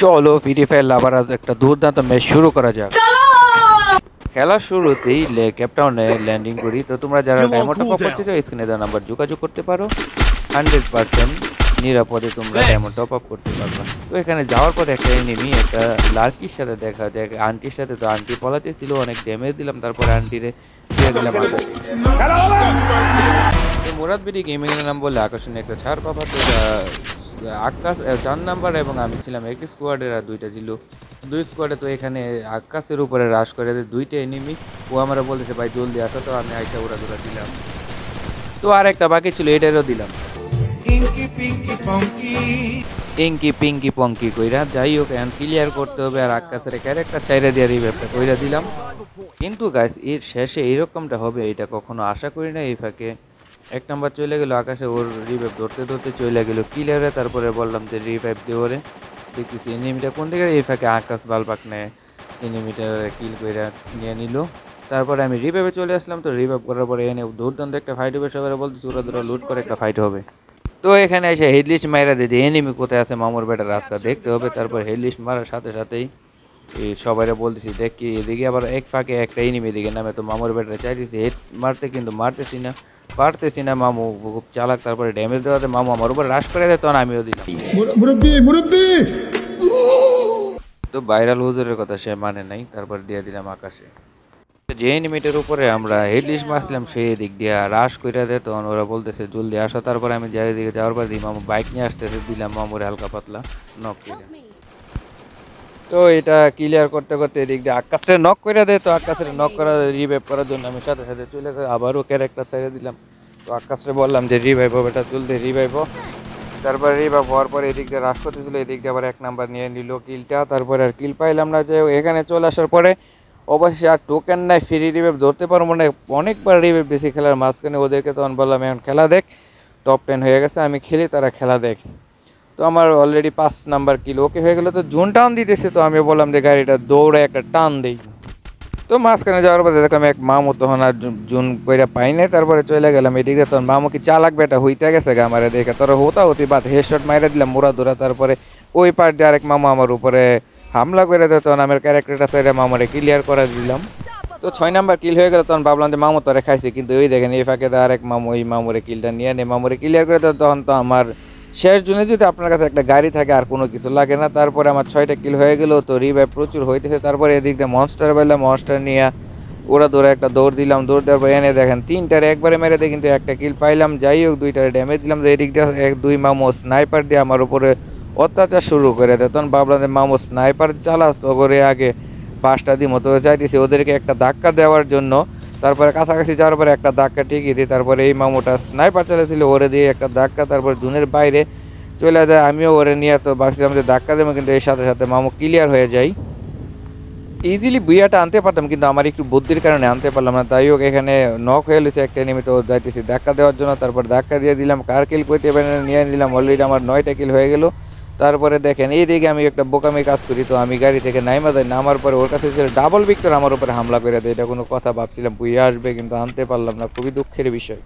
চলো free fire লাভার আজ একটা দুর্দান্ত ম্যাচ শুরু করা যাক। খেলার শুরুতেই ক্যাপটাউনে ল্যান্ডিং করি। তো তোমরা যারা ডায়মন্ড টপ আপ করতে চাও স্ক্রিনে দেওয়া নাম্বার যোগাযোগ করতে পারো। 100% নিরাপদে তোমরা ডায়মন্ড টপ আপ করতে পারবে। তো এখানে যাওয়ার পর একটা এনিমি একটা লার্কির সাথে দেখা যায়, আন্টির সাথে। তো আন্টি পলাতে ছিল, অনেক ড্যামেজ দিলাম, তারপরে আন্টিরে দিয়ে দিলাম আকাশে। মুরাদ বিডি গেমিং এর নাম বলে আকর্ষণীয় একটা ছাড় পাবা। তো আকাশ 4 নাম্বার এবং আমি ছিলাম একটি স্কোয়াডের, আর দুইটা ছিল দুই স্কোয়াডে। তো এখানে আকাশের উপরে রাশ করে দুইটা এনিমি। ও আমরা বলতেছে ভাই জলদি আসো, তো আমি আইসা উড়া ধরা দিলাম। তো আর একটা বাকি ছিল, এটারও দিলাম ইঙ্কি পিঙ্কি পঙ্কি কইরা। যাই হোক এখন ক্লিয়ার করতে হবে, আর আকাশের ক্যারেক্টার ছাইরা দিয়ে রিভাইভটা কইরা দিলাম। কিন্তু গাইস এর শেষে এইরকমটা হবে এটা কখনো আশা করি না। এই ফাঁকে 1 নাম্বার চলে গেল আকাশে, ওর রিভাইভ ধরতে ধরতে চলে গেল ক্লিয়ারে। তারপরে বললাম যে রিভাইভ দিয়ে ওরে দেখতেছি এনিমিটা কোন দিকে। এই ফাঁকে আকাশ বালপাক নেয় এনিমিটা কিল কইরা নিয়ে নিল। তারপরে আমি রিভাইভে চলে আসলাম। তো রিভাইভ করার পরে এনে দুর্দান্ত একটা ফাইট হবে। সবাই বলতেছে ওরা ধরা লুট করে একটা ফাইট হবে। তো এখানে এসে হেডলিস্ট মাইরা দিয়ে যে এনিমি কোথায় আছে মামুর বেটার রাস্তা দেখতে হবে। তারপর হেডলিস্ট মারার সাথে সাথেই এই সবাই বলতেছি দেখি এদিকে আবার এক ফাঁকে একটা এনিমি দিকে নামে। তো মামুর বেটারে চাইতেছি হেড মারতে, কিন্তু পারতেছি না। মামু খুব চালাক, তারপরে ড্যামেজ দেওয়াতে মামু আমার উপর রাশ করে দেয়, তখন আমিও দিলাম। তো ভাইরাল হুজুরের কথা সে মানে নাই, তারপর দিয়ে দিলাম আকাশে। যে এনিমিটার উপরে আমরা হেডলিস্ট মারছিলাম সেই দিক দিয়ে রাশ কইরা দেয়, তখন ওরা বলতেছে জলদি আসো। তারপরে আমি যাই দিকে যাওয়ার পর দিই মামু বাইক নিয়ে আসতেছে, দিলাম মামুরে হালকা পাতলা নক করে। তো এটা ক্লিয়ার করতে করতে এদিক দিয়ে আকাশে নক করে দেয়। তো আকাশে নক করা রিভাইভ করার জন্য আমি সাথে সাথে চলে যাই, আবারও ক্যারেক্টার ছেড়ে দিলাম। তো আকাশে বললাম যে রিভাইভ হবে, এটা জলদি রিভাইভ হোক। তারপরে রিভাইভ হওয়ার পরে এদিক দিয়ে রাশ করতেছিল, এদিক দিয়ে আবার 1 নাম্বার নিয়ে নিল কিলটা। তারপরে আর কিল পাইলাম না। যে এখানে চলে আসার পরে অবশ্যই আর টোকেন নাই, ফ্রি রিভাইভ ধরতে পারবো না। অনেকবার রিভাইভ বেশি খেলার মাঝখানে ওদেরকে তখন বললাম এখন খেলা দেখ, টপ 10 হয়ে গেছে, আমি খেলি তারা খেলা দেখ। তো আমার অলরেডি 5 নাম্বার কিলো ওকে হয়ে গেলো। তো জুন টান দিতেছে, তো আমি বললাম যে গাড়িটা দৌড়ে একটা টান দিই। তো মাঝখানে যাওয়ার পর দেখলাম এক মামু, তখন আর জুন কইরা পাই নাই। তারপরে চলে গেলাম এদিকে। তখন মামু কি চালাক বেটা হইতে গেছে গা আমারে দেখে, তোর হতি বাদ হেডশট মাইরা দিলাম মুরা ধরা। তারপরে ওই পার্ট দিয়ে আরেক মামু আমার উপরে হামলা করে দেয়, তখন আমার ক্যারেক্টারটা সাইডে মামারে ক্লিয়ার করে দিলাম। তো 6 নাম্বার কিল হয়ে গেল। তখন ভাবলাম যে মামু তোরে খাইছে, কিন্তু ওই দেখেন এই ফাঁকে আরেক মামু ওই মামুরে কিলটা নিয়ে নেই, মামুরে ক্লিয়ার করে দেয়। তখন তো আমার শেষ জুনে যদি আপনার কাছে একটা গাড়ি থাকে আর কোনো কিছু লাগে না। তারপরে আমার 6টা কিল হয়ে গেল। তো রিভাইভ প্রচুর হইতেছে। তারপরে এদিক দিয়ে মনস্টার পাইলাম, মনস্টার নিয়ে ওরা ধরে একটা দৌড় দিলাম। দৌড় দেওয়ার পর এনে দেখেন 3টারে একবারে মেরে দেয়, কিন্তু একটা কিল পাইলাম। যাই হোক 2টারে ড্যামেজ দিলাম। তো এদিক দিয়ে 2 মামু স্নাইপার দিয়ে আমার উপরে অত্যাচার শুরু করে দেয়। তখন ভাবলাম যে মামু স্নাইপার চালাস তো করে আগে 5টা দিই মতো চাইতেছি ওদেরকে একটা ধাক্কা দেওয়ার জন্য। তারপরে কাছাকাছি যাওয়ার পরে একটা ধাক্কা ঠিকই দিই। তারপরে এই মামুটা স্নাইপার চালাচ্ছিল, ওরে দিয়ে একটা ধাক্কা, তারপর জুনের বাইরে চলে যায়। আমিও ওরে নিয়ে তো ভাবছিলাম যে ধাক্কা দেবো, কিন্তু এর সাথে সাথে মামু ক্লিয়ার হয়ে যায়। ইজিলি বুইয়াটা আনতে পারতাম, কিন্তু আমার একটু বুদ্ধির কারণে আনতে পারলাম না। তাই হোক এখানে নক হয়ে গেছে একটা এনিমি, তো যাইতেছি ধাক্কা দেওয়ার জন্য। তারপর ধাক্কা দিয়ে দিলাম, কার কিল করতে নিয়ে নিলাম। অলরেডি আমার 9টা কিল হয়ে গেল। তারপরে দেখেন এই দিকে আমি একটা বোকামি কাজ করি। তো আমি গাড়ি থেকে নাইমা যাই, নামার পরে ওর কাছে ডাবল ভিক্টর আমার উপরে হামলা করে দেয়। এটা কোনো কথা, ভাবছিলাম বুইয়া আসবে কিন্তু আনতে পারলাম না, খুবই দুঃখের বিষয়।